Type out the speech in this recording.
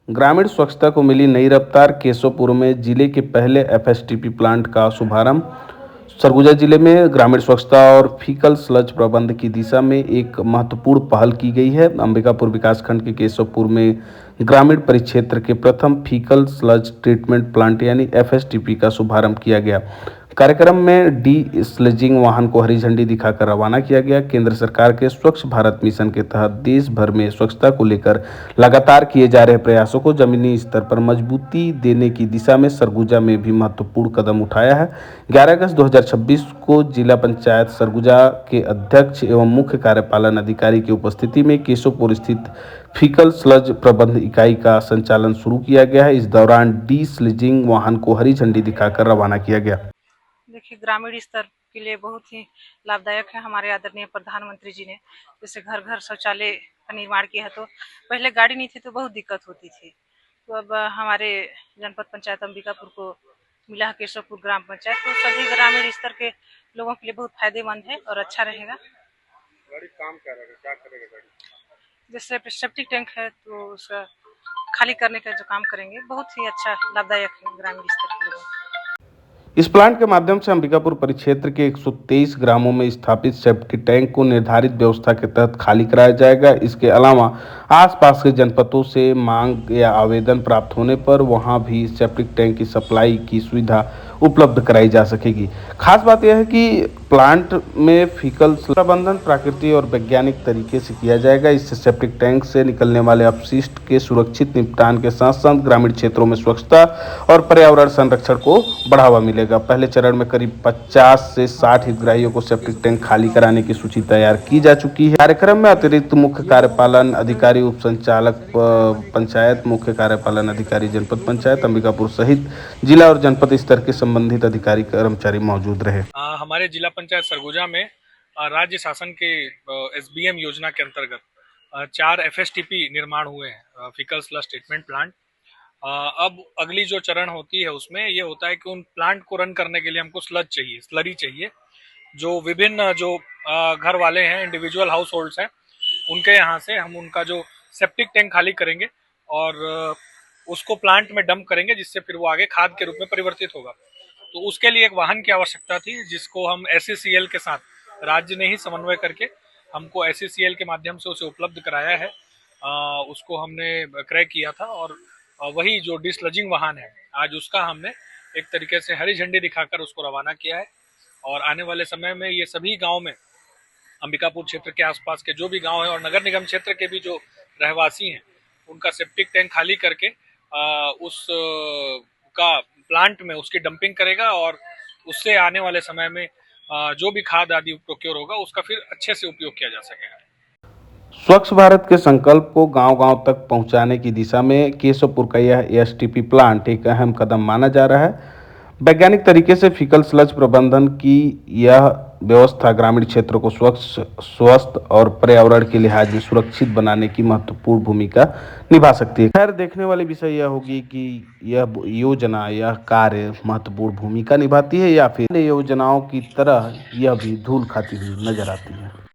ग्रामीण स्वच्छता को मिली नई रफ्तार। केशवपुर में जिले के पहले एफएसटीपी प्लांट का शुभारंभ। सरगुजा जिले में ग्रामीण स्वच्छता और फीकल स्लज प्रबंध की दिशा में एक महत्वपूर्ण पहल की गई है। अंबिकापुर विकासखंड के केशवपुर में ग्रामीण परिक्षेत्र के प्रथम फीकल स्लज ट्रीटमेंट प्लांट यानी एफएसटीपी का शुभारंभ किया गया। कार्यक्रम में डी स्लेजिंग वाहन को हरी झंडी दिखाकर रवाना किया गया। केंद्र सरकार के स्वच्छ भारत मिशन के तहत देश भर में स्वच्छता को लेकर लगातार किए जा रहे प्रयासों को जमीनी स्तर पर मजबूती देने की दिशा में सरगुजा में भी महत्वपूर्ण कदम उठाया है। 11 अगस्त 2026 को जिला पंचायत सरगुजा के अध्यक्ष एवं मुख्य कार्यपालन अधिकारी की उपस्थिति में केशवपुर स्थित फीकल स्लज प्रबंध इकाई का संचालन शुरू किया गया है। इस दौरान डी स्लेजिंग वाहन को हरी झंडी दिखाकर रवाना किया गया। देखिए, ग्रामीण स्तर के लिए बहुत ही लाभदायक है। हमारे आदरणीय प्रधानमंत्री जी ने जैसे घर घर शौचालय का निर्माण किया है, तो पहले गाड़ी नहीं थी तो बहुत दिक्कत होती थी। तो अब हमारे जनपद पंचायत अंबिकापुर को मिला है केशवपुर ग्राम पंचायत, तो सभी ग्रामीण स्तर के लोगों के लिए बहुत फायदेमंद है और अच्छा रहेगा। गाड़ी काम क्या करेगा गाड़ी? जैसे सेप्टिक टैंक है तो उसका खाली करने का जो काम करेंगे, बहुत ही अच्छा लाभदायक है ग्रामीण स्तर के लोगों को। इस प्लांट के माध्यम से अंबिकापुर परिक्षेत्र के 123 ग्रामों में स्थापित सेप्टिक टैंक को निर्धारित व्यवस्था के तहत खाली कराया जाएगा। इसके अलावा आसपास के जनपदों से मांग या आवेदन प्राप्त होने पर वहां भी सेप्टिक टैंक की सप्लाई की सुविधा उपलब्ध कराई जा सकेगी। खास बात यह है कि प्लांट में फीकल प्रबंधन प्राकृतिक और वैज्ञानिक तरीके से किया जाएगा। इससे सेप्टिक टैंक से निकलने वाले अपशिष्ट के सुरक्षित निपटान के साथ साथ ग्रामीण क्षेत्रों में स्वच्छता और पर्यावरण संरक्षण को बढ़ावा मिलेगा। पहले चरण में करीब 50 से 60 हितग्राहियों को सेप्टिक टैंक खाली कराने की सूची तैयार की जा चुकी है। कार्यक्रम में अतिरिक्त मुख्य कार्यपालन अधिकारी, उप संचालक पंचायत, मुख्य कार्यपालन अधिकारी जनपद पंचायत अंबिकापुर सहित जिला और जनपद स्तर के संबंधित अधिकारी कर्मचारी मौजूद रहे। हमारे जिला पंचायत सरगुजा में राज्य शासन के एसबीएम योजना के अंतर्गत 4 एफएसटीपी निर्माण हुए हैं, फीकल स्लज ट्रीटमेंट प्लांट। अब अगली जो चरण होती है उसमें ये होता है कि उन प्लांट को रन करने के लिए हमको स्लरी चाहिए। जो विभिन्न जो घर वाले हैं, इंडिविजुअल हाउस होल्ड्स हैं, उनके यहाँ से हम उनका जो सेप्टिक टैंक खाली करेंगे और उसको प्लांट में डंप करेंगे, जिससे फिर वो आगे खाद के रूप में परिवर्तित होगा। तो उसके लिए एक वाहन की आवश्यकता थी, जिसको हम एससीसीएल के साथ राज्य ने ही समन्वय करके हमको एससीसीएल के माध्यम से उसे उपलब्ध कराया है। उसको हमने क्रय किया था और वही जो डिस्लजिंग वाहन है, आज उसका हमने एक तरीके से हरी झंडी दिखाकर उसको रवाना किया है। और आने वाले समय में ये सभी गांव में, अंबिकापुर क्षेत्र के आसपास के जो भी गांव हैं और नगर निगम क्षेत्र के भी जो रहवासी हैं, उनका सेप्टिक टैंक खाली करके उस का प्लांट में उसकी डंपिंग करेगा और उससे आने वाले समय में जो भी खाद आदि प्रोक्योर होगा उसका फिर अच्छे से उपयोग किया जा सकेगा। स्वच्छ भारत के संकल्प को गांव-गांव तक पहुंचाने की दिशा में केशवपुर का यह एसटीपी प्लांट एक अहम कदम माना जा रहा है। वैज्ञानिक तरीके से फीकल स्लज प्रबंधन की यह व्यवस्था ग्रामीण क्षेत्रों को स्वच्छ, स्वस्थ और पर्यावरण के लिहाज में सुरक्षित बनाने की महत्वपूर्ण भूमिका निभा सकती है। खैर, देखने वाली विषय यह होगी कि यह योजना, यह कार्य महत्वपूर्ण भूमिका निभाती है या फिर योजनाओं की तरह यह भी धूल खाती हुई नजर आती है।